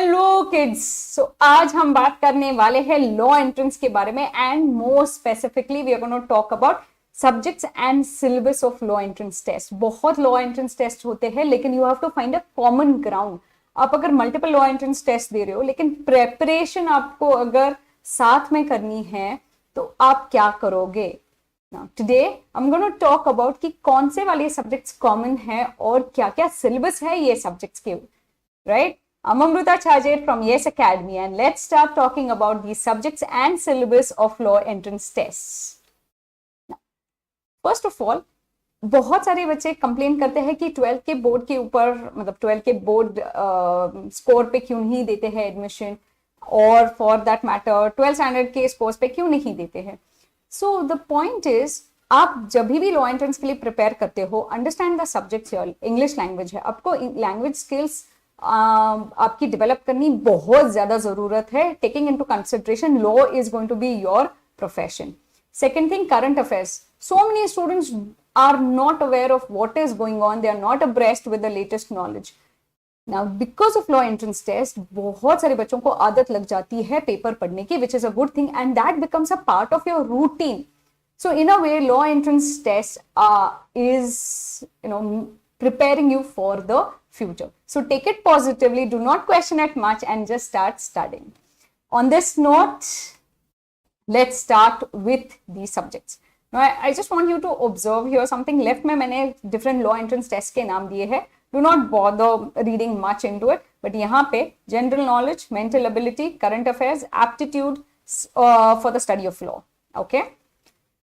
Hello kids, सो आज हम बात करने वाले हैं लॉ एंट्रेंस के बारे में and more specifically we are gonna talk about subjects and syllabus of law entrance test. बहुत लॉ एंट्रेंस टेस्ट होते हैं लेकिन you have to find a common ground. आप अगर मल्टीपल लॉ एंट्रेंस टेस्ट दे रहे हो लेकिन प्रेपरेशन आपको अगर साथ में करनी है तो आप क्या करोगे। Today I am gonna talk about कि कौन से वाले सब्जेक्ट्स कॉमन है और क्या क्या सिलेबस है ये सब्जेक्ट्स के, right? I'm Amruta Chajed from Yes Academy and let's start talking about these subjects and syllabus of law entrance tests. Now, first of all, बहुत सारे बच्चे कंप्लेन करते हैं कि 12th के बोर्ड के ऊपर, मतलब 12th के बोर्ड स्कोर पे क्यों नहीं देते हैं एडमिशन, और for that matter 12th standard के स्कोर्स पे क्यों नहीं देते हैं। सो द पॉइंट इज, आप जब भी लॉ एंट्रेंस के लिए प्रिपेयर करते हो, understand the subject. English language है, आपको लैंग्वेज स्किल्स आपकी डेवलप करनी बहुत ज्यादा जरूरत है। Taking into consideration law is going to be your profession. Second thing, current affairs. So many students are not aware of what is going on, they are not abreast with the latest knowledge. Now because of law entrance test बहुत सारे बच्चों को आदत लग जाती है paper पढ़ने की, which is a good thing and that becomes a part of your routine. So in a way, law entrance test is, preparing you for the future. So take it positively, do not question it much and just start studying. On this note, let's start with these subjects. Now, I just want you to observe here something. Left में मैंने different law entrance test के नाम दिए हैं. Do not bother reading much into it. But यहाँ पे general knowledge, mental ability, current affairs, aptitude for the study of law. Okay?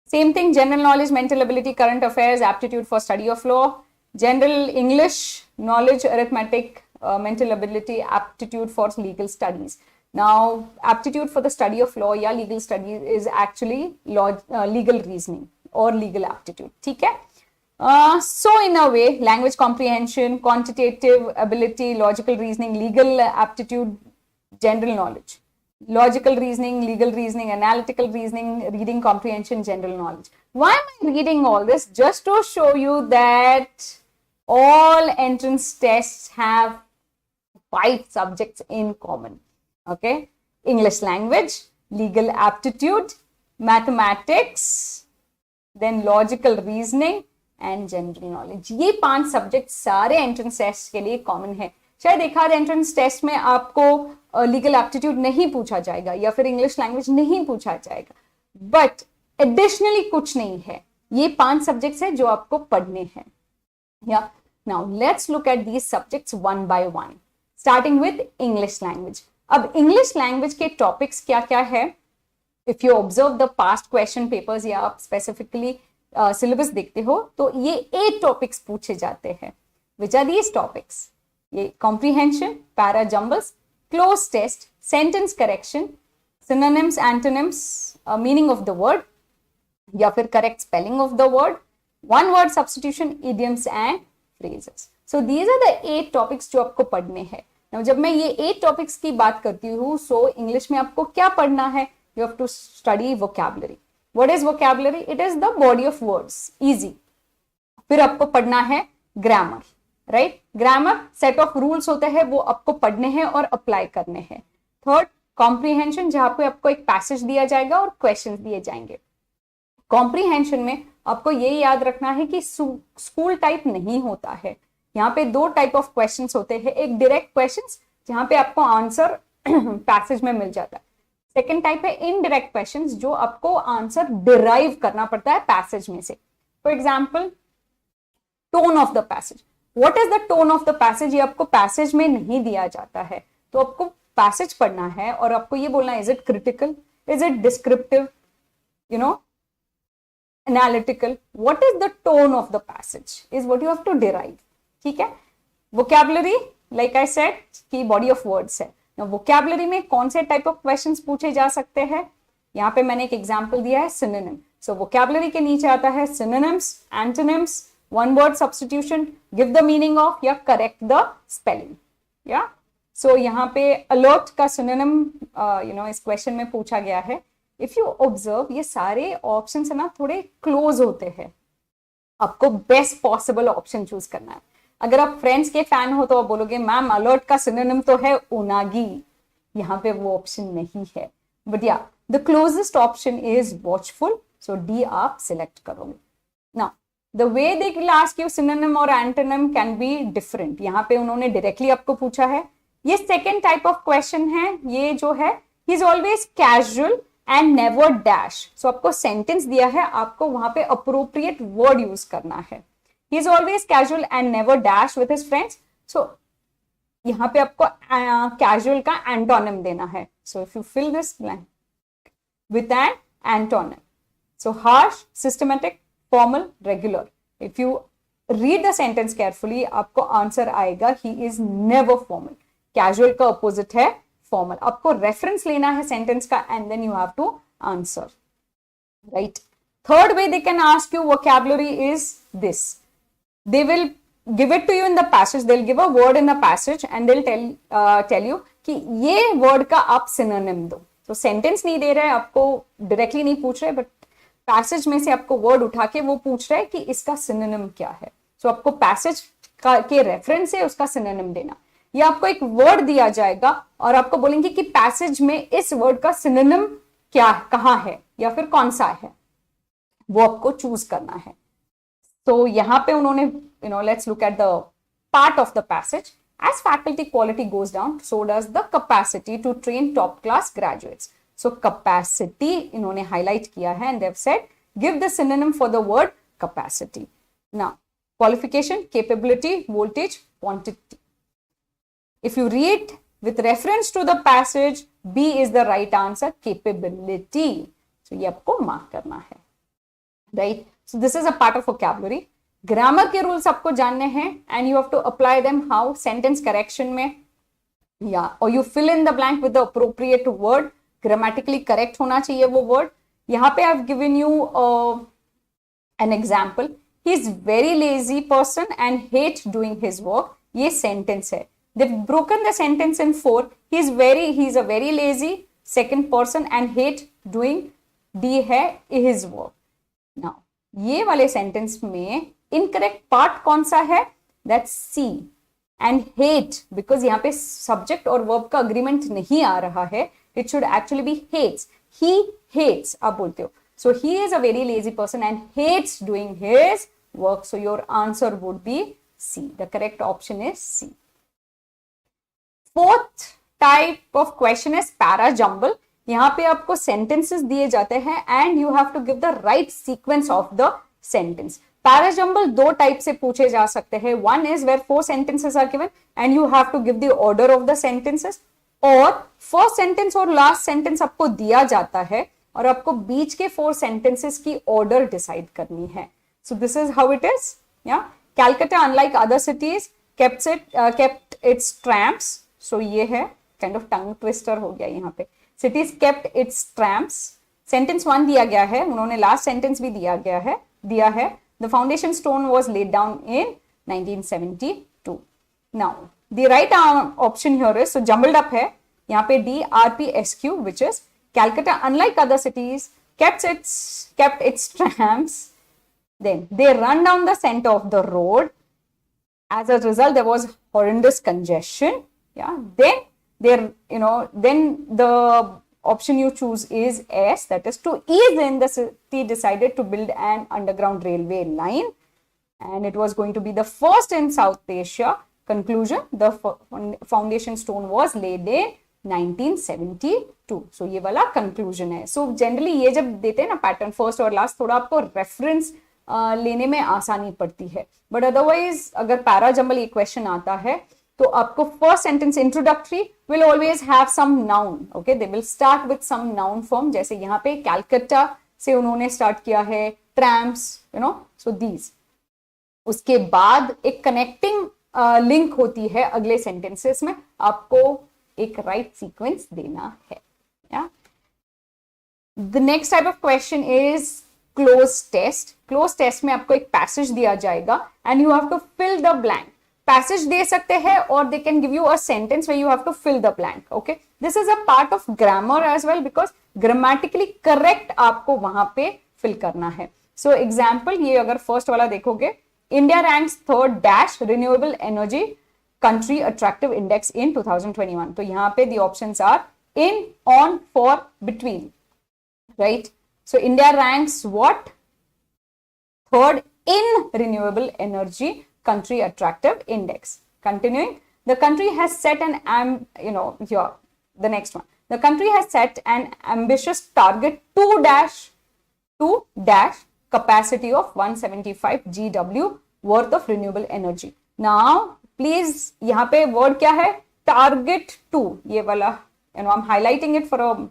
Same thing, general knowledge, mental ability, current affairs, aptitude for study of law, general English knowledge, arithmetic, mental ability, aptitude for legal studies. Now, aptitude for the study of law या legal studies is actually legal reasoning or legal aptitude. ठीक है? So in a way, language comprehension, quantitative ability, logical reasoning, legal aptitude, general knowledge. Logical reasoning, legal reasoning, analytical reasoning, reading comprehension, general knowledge. Why am I reading all this? Just to show you that all entrance tests have 5 subjects in common. Okay? English language, legal aptitude, mathematics, then logical reasoning and general knowledge. ये 5 subjects सारे entrance tests के लिए common है. शायद एक आध entrance test में आपको लीगल एप्टीट्यूड नहीं पूछा जाएगा या फिर इंग्लिश लैंग्वेज नहीं पूछा जाएगा, बट एडिशनली कुछ नहीं है। ये 5 सब्जेक्ट्स हैं जो आपको पढ़ने हैं। या now let's look at these subjects one by one, starting with English language. अब इंग्लिश लैंग्वेज के टॉपिक्स क्या क्या है? If you observe the past question papers या आप स्पेसिफिकली सिलेबस देखते हो तो ये 8 टॉपिक्स पूछे जाते हैं। Which are these topics? ये comprehension, para jumbles, cloze test, sentence correction, synonyms, antonyms, meaning of the word या फिर correct spelling of the word, one word substitution, idioms and phrases. So these are the 8 topics जो आपको पढ़ने हैं। Now, जब मैं ये 8 टॉपिक्स की बात करती हूँ, सो इंग्लिश में आपको क्या पढ़ना है? You have to study vocabulary. What is vocabulary? It is the body of words, easy. फिर आपको पढ़ना है grammar, right? Grammar set of rules होते हैं, वो आपको पढ़ने हैं और अप्लाई करने हैं। थर्ड, कॉम्प्रीहेंशन, जहां पे आपको एक पैसेज दिया जाएगा और क्वेश्चंस दिए जाएंगे। कॉम्प्रीहेंशन में आपको ये याद रखना है कि स्कूल टाइप नहीं होता है। यहाँ पे 2 टाइप ऑफ क्वेश्चंस होते हैं। एक डायरेक्ट क्वेश्चंस जहां पे आपको आंसर पैसेज में मिल जाता है। सेकेंड टाइप है इनडायरेक्ट क्वेश्चंस जो आपको आंसर डिराइव करना पड़ता है पैसेज में से। For example, tone of the passage. What is the tone of the passage? ये आपको पैसेज में नहीं दिया जाता है, तो आपको पैसेज पढ़ना है और आपको ये बोलना है, is it critical, is it descriptive, analytical, what is the tone of the passage is what you have to derive. ठीक है? वोकैबुलरी, लाइक आई सेड, की बॉडी ऑफ वर्ड्स है। वोकैबुलरी में कौन से टाइप ऑफ क्वेश्चंस पूछे जा सकते हैं? यहाँ पे मैंने एक एग्जाम्पल दिया है, सिनोनिम। सो वोकैबुलरी के नीचे आता है synonyms, antonyms, one word substitution, give the meaning of या correct the spelling. Yeah? So यहाँ पे alert का synonym इस question में पूछा गया है। If you observe, ये सारे options है ना थोड़े close होते हैं। आपको best possible option choose करना है। अगर आप फ्रेंड्स के फैन हो तो आप बोलोगे मैम अलर्ट का सिनोनिम तो है उनागी, यहाँ पे वो ऑप्शन नहीं है, बट या the closest option is watchful, so D आप सिलेक्ट करोगे। Now the way they will ask you synonym और एंटोनिम कैन बी डिफरेंट। यहाँ पे उन्होंने डायरेक्टली आपको पूछा है, ये सेकेंड टाइप ऑफ क्वेश्चन है, ये जो है he is always casual and never dash. So आपको सेंटेंस दिया है, आपको वहां पे अप्रोप्रिएट वर्ड यूज करना है। He is always casual and never dash with his friends. So यहाँ पे आपको कैजुअल का एंटोनिम देना है। So if you fill this blank with an antonym, so harsh, systematic, formal, regular. If you read the sentence carefully आपको answer आएगा he is never formal. Casual का opposite है फॉर्मल। आपको रेफरेंस लेना है सेंटेंस का and then you have to answer, right. Third way they can ask you vocabulary is this, they will give it to you in the passage, they'll give a word in the passage and they'll tell you कि ये word का आप synonym दो। तो sentence नहीं दे रहे आपको, directly नहीं पूछ रहे, but passage में से आपको word उठा के वो पूछ रहे कि इसका synonym क्या है। so आपको passage के reference से उसका synonym देना, या आपको एक word दिया जाएगा और आपको बोलेंगे कि passage में इस word का synonym क्या, कहाँ है या फिर कौन सा है, वो आपको चूज करना है। तो यहाँ पे उन्होंने let's look at the part of the passage. As faculty quality goes down, so does the capacity to train top class graduates. So capacity इन्होंने highlight किया है and they've said give the synonym for the word capacity. Now qualification, capability, voltage, quantity. If you read with reference to the passage, B is the right answer, capability. So ये आपको mark करना है, right? So this is a part of vocabulary. Grammar के rules आपको जानने हैं and you have to apply them how, sentence correction में या और you fill in the blank with the appropriate word, grammatically correct होना चाहिए वो वर्ड। यहाँ पे I have given you an example, he is very lazy person and hate doing his work. ये sentence है, they broken the sentence in 4, he is a very lazy second person and hate doing, D है his work. Now ये वाले sentence में incorrect part कौन सा है, that's see. And hate, because यहाँ पे सब्जेक्ट और वर्ब का अग्रीमेंट नहीं आ रहा है, it should actually be hates, he hates आप बोलते हो। So he is a very lazy person and hates doing his work, so your answer would be C, the correct option is C. Fourth type of question is para jumble. यहाँ पे आपको sentences दिए जाते हैं and you have to give the right sequence of the sentence. Parajumble दो type से पूछे जा सकते हैं, one is where 4 sentences are given and you have to give the order of the sentences, और फर्स्ट सेंटेंस और last sentence आपको दिया जाता है और आपको बीच के 4 sentences की ऑर्डर डिसाइड करनी है। So this is how it is. Yeah Calcutta unlike other cities kept its tramps, so ये है काइंड ऑफ टंग ट्विस्टर हो गया यहाँ पे, cities kept its tramps। Sentence 1 दिया गया है, उन्होंने लास्ट सेंटेंस भी दिया है The foundation stone was laid down in 1972. Now, the right option here is, so jumbled up है, यहाँ पे D, RPSQ, which is Calcutta, unlike other cities, kept its trams. Then they run down the center of the road. As a result, there was horrendous congestion. Yeah. Then the option you choose is S, that is to ease in, the city decided to build an underground railway line and it was going to be the first in South Asia. Conclusion, the foundation stone was laid in 1972. So ये वाला conclusion है। So generally ये जब देते हैं ना pattern first और last, थोड़ा आपको रेफरेंस लेने में आसानी पड़ती है, बट अदरवाइज अगर पैरा जंबल ये क्वेश्चन आता है तो आपको first sentence introductory will always have some noun, okay, they will start with some noun form, जैसे यहाँ पे कैलकटा से उन्होंने स्टार्ट किया है, ट्रैम्प्स, सो दीज। उसके बाद एक कनेक्टिंग लिंक होती है अगले सेंटेंसेस में, आपको एक राइट सीक्वेंस देना है। The next type of question is cloze test. Cloze test में आपको एक पैसेज दिया जाएगा and you have to fill the blank. Passage दे सकते हैं और they can give you a sentence where you have to fill the blank, okay. This is a part of grammar as well, because grammatically correct आपको वहां पे fill करना है। So example, ये अगर फर्स्ट वाला देखोगे, India ranks third dash renewable energy country attractive index in 2021. तो यहाँ पे the options are in, on, for, between, right? So India ranks what? Third in renewable energy country attractive index. Continuing, the country has set an here the next one. The country has set an ambitious target to dash capacity of 175 GW worth of renewable energy. Now, please यहाँ पे word क्या है? Target to, ये वाला, I'm highlighting it for a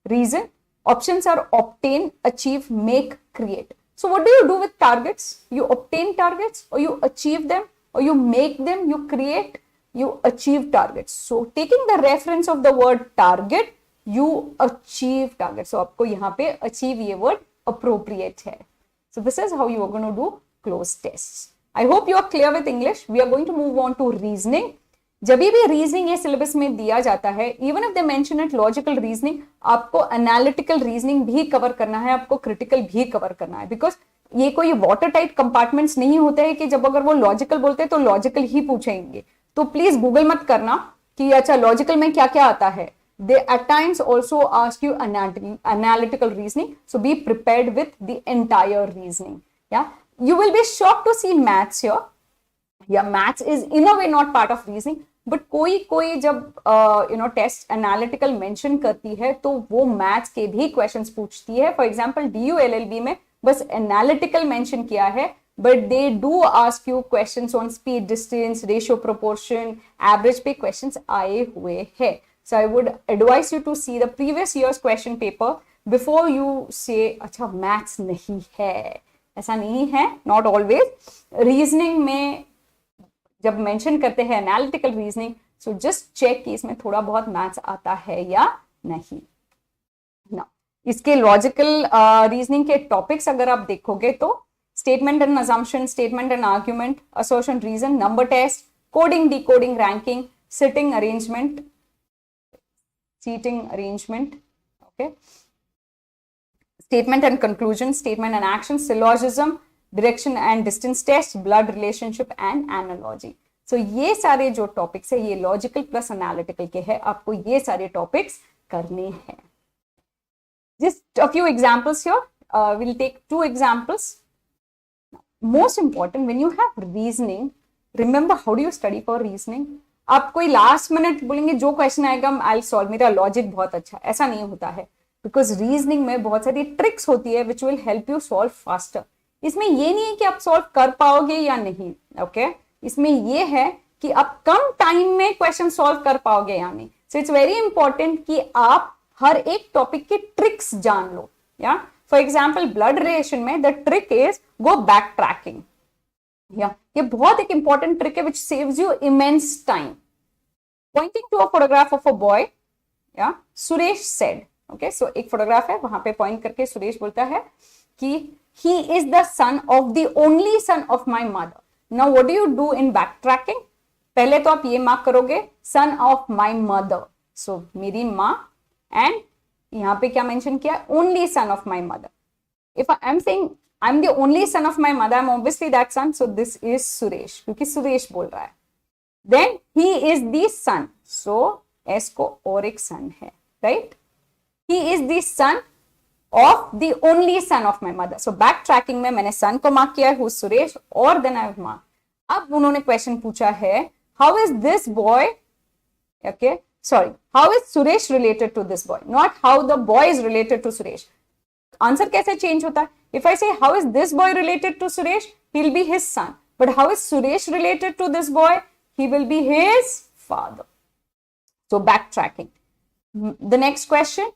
reason. Options are obtain, achieve, make, create. So what do you do with targets? You obtain targets, or you achieve them, or you make them, you create, you achieve targets. So taking the reference of the word target, you achieve target. So आपको यहाँ पे achieve ये word appropriate है. So this is how you are going to do cloze tests. I hope you are clear with English. We are going to move on to reasoning. जब भी reasoning ये syllabus में दिया जाता है, even if they mention it logical reasoning, आपको analytical reasoning भी cover करना है, आपको क्रिटिकल भी कवर करना है, बिकॉज ये कोई वाटर टाइट कंपार्टमेंट्स नहीं होते हैं कि जब अगर वो लॉजिकल बोलते हैं तो लॉजिकल ही पूछेंगे. तो प्लीज गूगल मत करना कि अच्छा लॉजिकल में क्या क्या आता है. They at times also ask you analytical reasoning, so be prepared with the entire reasoning. Yeah, you will be shocked to see maths here. Yeah, maths is in a way not part of reasoning, but कोई जब test analytical mention करती है तो वो maths के भी questions पूछती है. फॉर एग्जांपल DULLB में बस एनालिटिकल मेंशन किया है, but they do ask you questions on speed, distance, ratio, proportion, average पे questions आए हुए हैं. So I would advise you to see the previous year's question paper before you say अच्छा maths नहीं है. ऐसा नहीं है, not always. Reasoning में जब mention करते हैं analytical reasoning, so just check कि इसमें थोड़ा बहुत maths आता है या नहीं. Now, इसके logical reasoning के topics अगर आप देखोगे तो statement and assumption, statement and argument, assertion, reason, number test, coding, decoding, ranking, seating arrangement, okay, statement and conclusion, statement and action, syllogism, direction and distance test, blood relationship and analogy. So ये सारे जो topics है ये logical plus analytical के हैं, आपको ये सारे टॉपिक्स करने हैं. Just a few examples here. We'll take 2 examples. Most important, when you have reasoning, remember how do you study for reasoning? आप कोई लास्ट मिनट बोलेंगे जो क्वेश्चन आएगा आई सॉल्व, मेरा लॉजिक बहुत अच्छा, ऐसा नहीं होता है. बिकॉज रीजनिंग में बहुत सारी ट्रिक्स होती है which will help you solve faster. इसमें ये नहीं है कि आप सॉल्व कर पाओगे या नहीं, ओके इसमें ये है कि आप कम टाइम में क्वेश्चन सॉल्व कर पाओगे या नहीं. सो इट्स वेरी इंपॉर्टेंट कि आप हर एक टॉपिक की ट्रिक्स जान लो. Yeah for example blood relation में the trick is go backtracking. ये बहुत एक इंपॉर्टेंट ट्रिक है which saves you immense time. Pointing to a photograph of a boy, yeah, Suresh said, okay, so एक photograph है वहां पे point करके सुरेश बोलता है कि he is the son of the only son of my mother. Now what do you do in backtracking? पहले तो आप ये मार्क करोगे son of my mother, so मेरी माँ, and यहाँ पे क्या मेंशन किया, only son of my mother. If I am saying I'm the only son of my mother, I'm obviously that son, so this is Suresh, क्योंकि सुरेश बोल रहा है. Then he is the son, so S को और एक son है, right? He is the son of the only son of my mother. So backtracking में मैंने son को मार्क किया है, who's सुरेश, और then I have marked. अब उन्होंने क्वेश्चन पूछा है, how is this boy, okay, sorry, how is Suresh related to this boy, not how the boy is related to Suresh. Answer कैसे चेंज होता है? If I say how is this boy related to Suresh, he'll be his son. But how is Suresh related to this boy? He will be his father. So backtracking. The next question.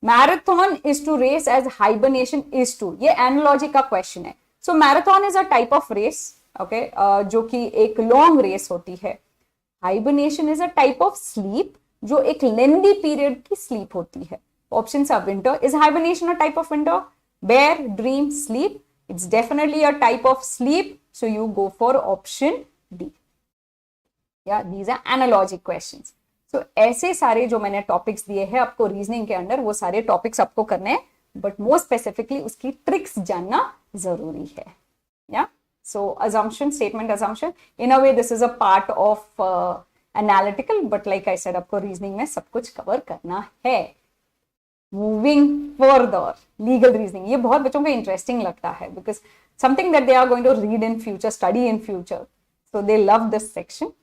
Marathon is to race as hibernation is to. ये analogy का question है. So marathon is a type of race, okay, जो कि एक long race होती है. Hibernation is a type of sleep, जो एक lengthy period की sleep होती है. Options are winter. Is hibernation a type of winter? Bear, dream, sleep. It's definitely a type of sleep. So you go for option D. Yeah, these are analogy questions. So ऐसे सारे जो मैंने topics दिए हैं आपको reasoning के अंदर, वो सारे टॉपिक्स आपको करने हैं, बट मोर स्पेसिफिकली उसकी ट्रिक्स जानना जरूरी है. या So assumption, statement, assumption. In a way, this is a part of analytical, but like I said, आपको reasoning में सब कुछ cover करना है. Moving further, legal reasoning. ये बहुत बच्चों को interesting लगता है because something that they are going to read in future, study in future. So they love this section.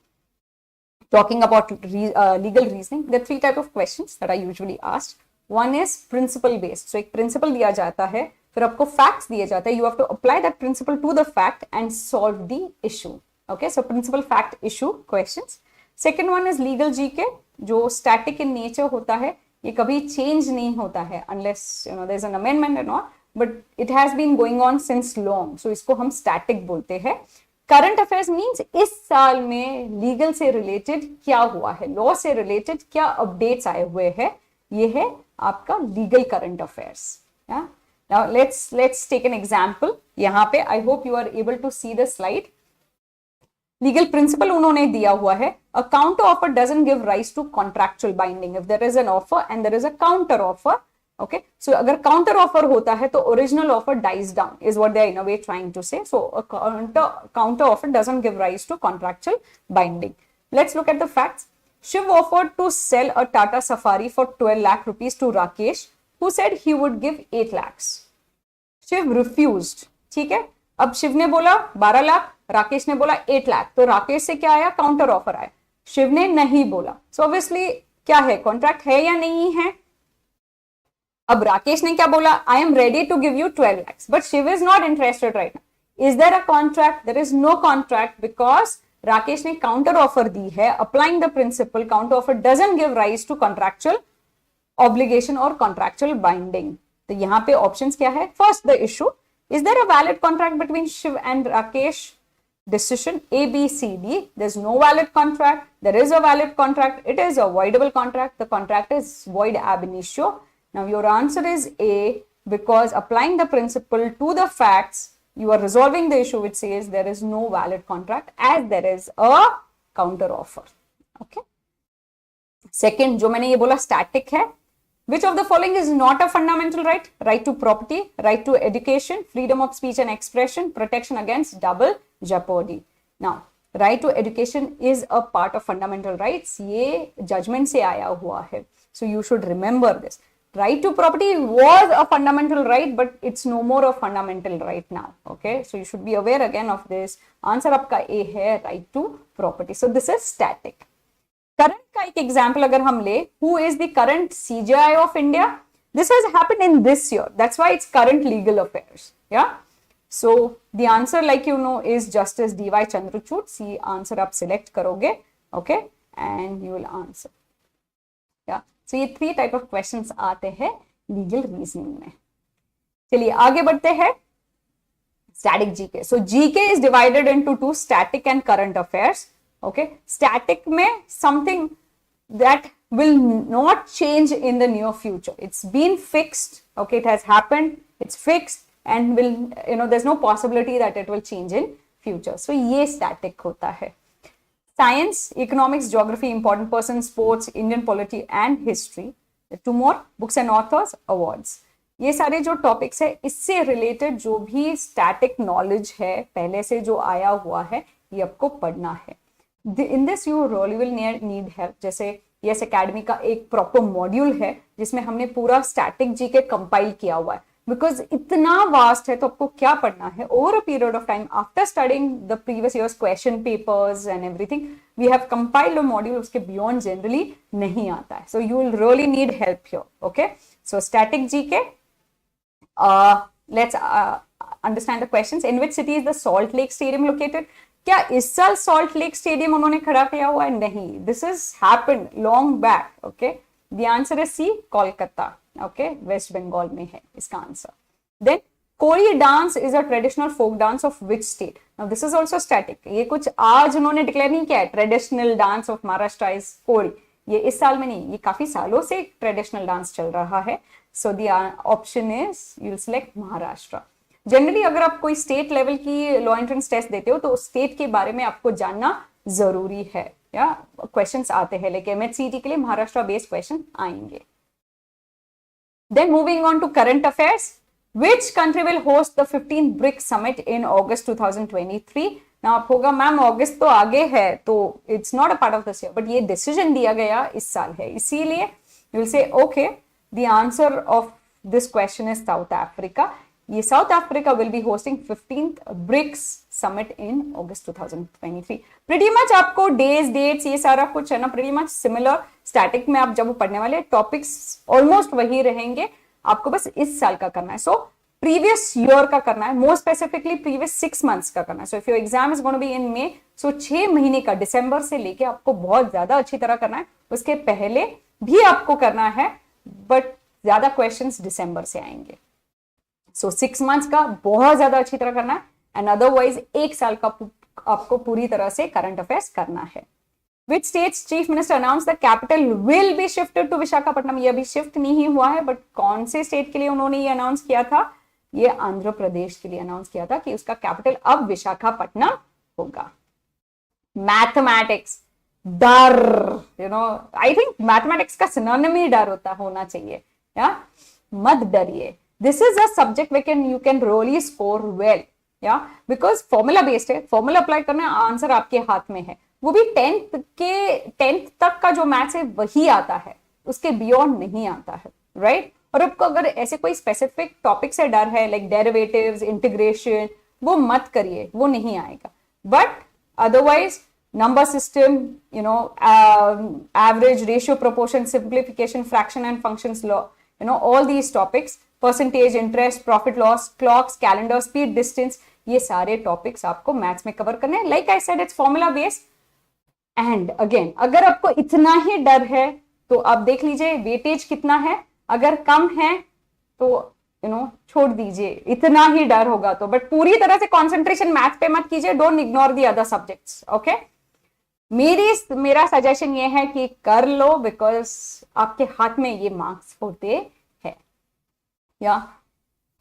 Talking about legal reasoning, there are 3 types of questions that are usually asked. One is principle based. So एक principle दिया जाता है, फिर आपको facts दिए जाते हैं. You have to apply that principle to the fact and solve the issue. Okay, so principle, fact, issue questions. Second one is legal GK, जो static in nature होता है. ये कभी change नहीं होता है unless there is an amendment and all. But it has been going on since long. So इसको हम static बोलते हैं. करंट अफेयर्स मींस इस साल में लीगल से रिलेटेड क्या हुआ है, लॉ से रिलेटेड क्या अपडेट्स आए हुए हैं, ये है आपका legal current affairs. Now let's take an example. यहाँ पे I hope you are able to see the slide. Legal principle उन्होंने दिया हुआ है, a counter offer doesn't give rise to contractual binding if there is an offer and there is a counter offer. Okay, so अगर counter offer होता है तो original offer dies down is what they are in a way trying to say. So a counter offer doesn't give rise to contractual binding. Let's look at the facts. Shiv offered to sell a Tata Safari for 12 lakh rupees to Rakesh, who said he would give 8 lakhs. Shiv refused. ठीक है, अब शिव ने बोला 12 लाख, राकेश ने बोला 8 लाख, तो राकेश से क्या आया, काउंटर ऑफर आया. शिव ने नहीं बोला. So obviously क्या है, कॉन्ट्रैक्ट है या नहीं है. अब राकेश ने क्या बोला, I am ready to give you 12 lakhs, but Shiv is not interested right now. Is there a contract? There is no contract because Rakesh ने काउंटर ऑफर दी है. Applying the principle, counter offer doesn't give rise to contractual obligation और contractual binding. तो यहाँ पे options क्या है. First, the issue, is there a valid contract between Shiv and Rakesh? Decision A, B, C, D. There's no valid contract. There is a valid contract. It is a voidable contract. The contract is void ab initio. Now your answer is A, because applying the principle to the facts, you are resolving the issue which says there is no valid contract as there is a counter offer. Okay. Second, जो मैंने ये बोला static है. Which of the following is not a fundamental right? Right to property, right to education, freedom of speech and expression, protection against double jeopardy. Now, right to education is a part of fundamental rights. ये judgment से आया हुआ है. So you should remember this. Right to property was a fundamental right, but it's no more a fundamental right now. Okay, so you should be aware again of this. Answer आपका A है, right to property. So this is static. Current का एक example अगर हम ले, who is the current CJI of India? This has happened in this year, that's why it's current legal affairs. Yeah so the answer like you know is justice DY Chandrachud. C answer आप select करोगे. Okay, and you will answer. Yeah so ये 3 type of questions आते हैं legal reasoning में. चलिए आगे बढ़ते हैं. Static GK. So GK is divided into 2, static and current affairs. Okay, static में something that will not change in the near future. It's been fixed. Okay, it has happened. It's fixed and will, there's no possibility that it will change in future. So ये static होता है. Science, economics, geography, important person, sports, Indian polity and history. 2 more, books and authors, awards. ये सारे जो topics है, इससे related जो भी स्टैटिक नॉलेज है पहले से जो आया हुआ है, ये आपको पढ़ना है. In this you really will need help. जैसे यस अकेडमी का एक प्रॉपर मॉड्यूल है जिसमें हमने पूरा स्टैटिक जीके कंपाइल किया हुआ है. बिकॉज इतना वास्ट है तो आपको क्या पढ़ना है over a period of time. After studying the previous years question papers and everything, we have compiled a module. उसके बियॉन्ड जनरली नहीं आता है. So you will really need help here. Okay, so static GK. Let's understand the questions. In which city is the Salt Lake Stadium located? क्या इस साल salt Lake stadium उन्होंने खड़ा किया हुआ है? नहीं, this is happened long back. Okay, the answer is C, Kolkata. Okay, West Bengal में है इसका आंसर. Then Koli dance is a traditional folk dance of which state? Now this is also static. ये कुछ आज उन्होंने डिक्लेयर नहीं किया है. Traditional dance of Maharashtra is Koli. ये इस साल में नहीं, ये काफी सालों से ट्रेडिशनल डांस चल रहा है. So the option is you will select Maharashtra. Generally अगर आप कोई स्टेट लेवल की लॉ एंट्रेंस टेस्ट देते हो तो स्टेट के बारे में आपको जानना जरूरी है. या क्वेश्चंस आते हैं, लेकिन MHCT के लिए महाराष्ट्र बेस्ड क्वेश्चन आएंगे. Then moving on to current affairs. Which country will host the 15th BRICS summit in August 2023? ना आप होगा मैम अगस्त तो आगे है तो it's not a part of this year, but ये डिसीजन दिया गया इस साल है, इसीलिए you will say okay the answer of this question is South Africa. ये South Africa will be hosting 15th BRICS summit in August 2023. Pretty much आपको days dates ये सारा कुछ है ना प्रीटी मच सिमिलर. स्टैटिक में आप जब पढ़ने वाले टॉपिक्स ऑलमोस्ट वही रहेंगे, आपको बस इस साल का करना है. सो प्रीवियस ईयर का करना है, मोर स्पेसिफिकली प्रीवियस 6 months का करना है. So if your exam is going to be in May, so 6 महीने का दिसंबर से लेके आपको बहुत ज्यादा अच्छी तरह करना है. उसके पहले भी आपको करना है, बट ज्यादा क्वेश्चंस दिसंबर से आएंगे. सो 6 months का बहुत ज्यादा अच्छी तरह करना है, एंड अदरवाइज एक साल का आपको पूरी तरह से करंट अफेयर्स करना है. Which state's chief minister announced the capital will be shifted to Visakhapatnam? ये अभी शिफ्ट नहीं हुआ है, बट कौन से स्टेट के लिए उन्होंने ये अनाउंस किया था? ये आंध्र प्रदेश के लिए अनाउंस किया था कि उसका कैपिटल अब विशाखापट्टनम होगा. मैथमेटिक्स डर, you know I think mathematics का सिनोनिम ही डर होना चाहिए. या मत डरिए, this is a subject when you can really score well. या बिकॉज फॉर्मूला बेस्ड है, फॉर्मूला अप्लाई करना, आंसर आपके हाथ में है. वो भी 10th तक का जो मैथ्स है वही आता है, उसके बियॉन्ड नहीं आता है, राइट? और आपको अगर ऐसे कोई स्पेसिफिक टॉपिक से डर है लाइक डेरिवेटिव्स, इंटीग्रेशन, वो मत करिए, वो नहीं आएगा. But otherwise number system, you know average, ratio, proportion, simplification, fraction and functions law, you know all these topics, percentage, interest, profit loss, clocks, calendar, speed, distance, ये सारे टॉपिक्स आपको maths में कवर करने हैं. Like I said it's formula based. And again अगर आपको इतना ही डर है तो आप देख लीजिए वेटेज कितना है. अगर कम है तो यू नो छोड़ दीजिए, इतना ही डर होगा तो. बट पूरी तरह से कंसंट्रेशन मैथ पे मत कीजिए, don't ignore the other subjects. Okay, मेरा सजेशन ये है कि कर लो, बिकॉज आपके हाथ में ये मार्क्स होते हैं. Yeah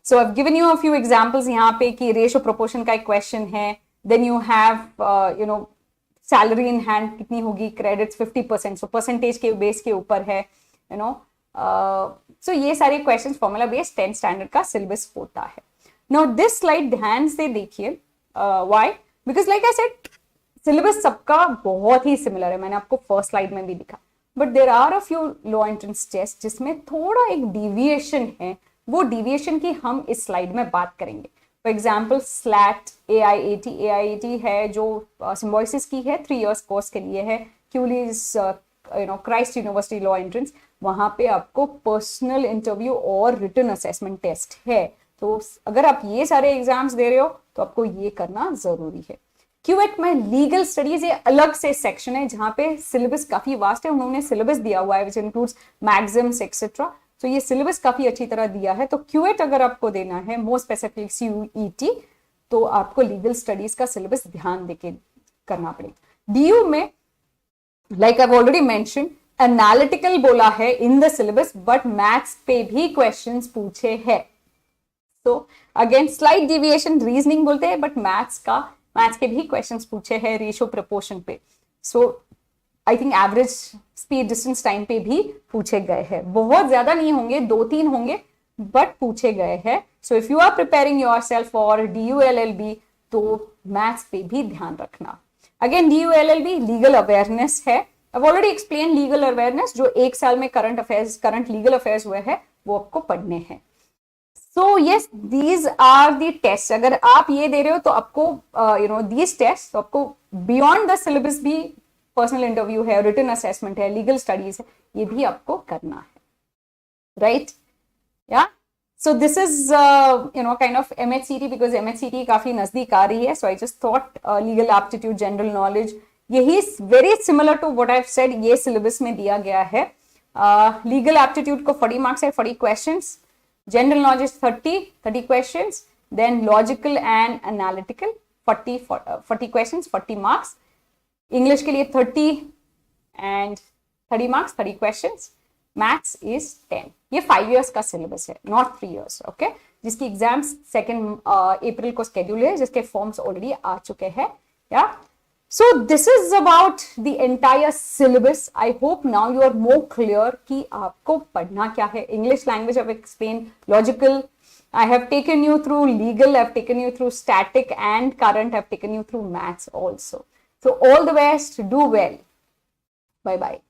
so I have given you a few examples यहाँ पे कि रेशियो प्रोपोर्शन का एक क्वेश्चन है. Then you have you know salary in hand कितनी होगी, क्रेडिट्स 50%, सो परसेंटेज के बेस के ऊपर है, यू नो. सो ये सारे questions formula based 10th standard का सिलेबस होता है. नाउ दिस स्लाइड ध्यान से देखिए. Why? Because like I said syllabus सबका बहुत ही सिमिलर है, मैंने आपको फर्स्ट स्लाइड में भी दिखा. But there are a few law entrance test जिसमें थोड़ा एक डिविएशन है. वो डिविएशन की हम इस स्लाइड में बात करेंगे. फॉर एग्जाम्पल स्लैट, AIAT है जो सिम्बोसिस की है, 3 years कोर्स के लिए है. क्यूलीज you know Christ University law entrance, वहां पे आपको पर्सनल इंटरव्यू और रिटन असेसमेंट टेस्ट है. तो अगर आप ये सारे एग्जाम्स दे रहे हो तो आपको ये करना जरूरी है. क्यूएट में लीगल स्टडीज ये अलग से सेक्शन है जहां पे सिलेबस काफी वास्ट है. उन्होंने सिलेबस दिया हुआ है विच इंक्लूड्स मैग्जिम्स एक्सेट्रा. तो ये सिलेबस काफी अच्छी तरह दिया है. तो क्यूएट अगर आपको देना है, मोर स्पेसिफिक CUET, तो आपको लीगल स्टडीज का सिलेबस ध्यान देके करना पड़ेगा. DU में like I already mention analytical बोला है in the syllabus, but maths पे भी क्वेश्चंस पूछे हैं. तो अगेन स्लाइट डिविएशन रीजनिंग बोलते हैं, बट मैथ्स के भी क्वेश्चंस पूछे हैं रेशियो प्रोपोर्शन पे. So I think average speed, distance, time पे भी पूछे गए हैं. बहुत ज्यादा नहीं होंगे, 2-3 होंगे, बट पूछे गए हैं. So if you are preparing yourself for DU LLB तो मैथ्स पे भी ध्यान रखना. Again DU LLB legal awareness है. I've already explained legal awareness, जो एक साल में करंट लीगल अफेयर्स हुए हैं वो आपको पढ़ने हैं. So yes, these are the test. अगर आप ये दे रहे हो तो आपको यू नो दीज टेस्ट, तो आपको बियॉन्ड द सिलेबस भी पर्सनल इंटरव्यू है, रिटन असेसमेंट है, लीगल स्टडीज है, ये भी आपको करना है, right? Yeah so this is you know kind of MHCT, because MHCT काफी नजदीक आ रही है. So I just thought legal aptitude, general knowledge, यही very similar to what I have said, ये सिलेबस में दिया गया है. लीगल एप्टीट्यूड को 40 मार्क्स है, 40 questions. General knowledge 30 questions. Then logical and analytical 40 questions, 40 marks. English के लिए 30 and 30 marks, 30 questions. Maths is 10. ये 5 years का सिलेबस है, नॉट 3 years. ओके, जिसकी एग्जाम्स 2 अप्रैल को शेड्यूल है, जिसके फॉर्म्स ऑलरेडी आ चुके हैं. या so this is about the entire syllabus. I hope now you are more clear कि आपको पढ़ना क्या है. English language I've explained, logical, I have taken you through legal, I've taken you through static and current, I've taken you through maths also. So all the best, do well. Bye bye.